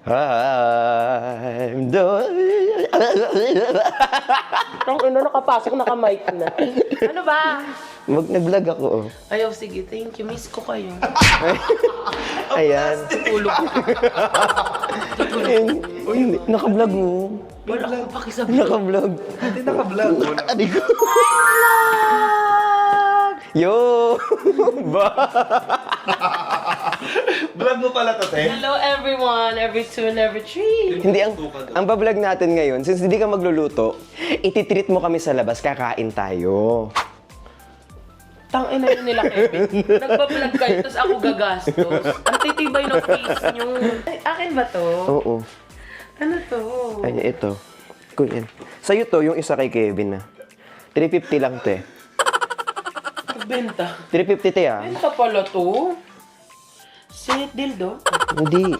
I'm doing... Ang ino, nakapasok, nakamic na. Ano ba? Nag-vlog ako. Oh. Ayaw, sige, thank you. Miss ko kayo. Ayan. Tulog. Hindi, naka-vlog mo. Wala akong pakisabi. Naka-vlog. Hindi naka-vlog. Adik ko. Yo! Ba? Vlog mo pala to, te? Hello everyone, every two and every three. Hindi, ang bablog natin ngayon, since hindi ka magluluto, ititreat mo kami sa labas, kakain tayo. Tangina yun nila, Kevin. Nagpa-vlog kayo, tapos ako gagastos. Ang titibay ng face nyo. Ay, akin ba to? Oo. Ano to? Ay, ito. Kunin. Sa'yo to, yung isa kay Kevin na. 350 lang, te. Benta. 350, te, ah. Benta pala to. Sit dildo. Hindi.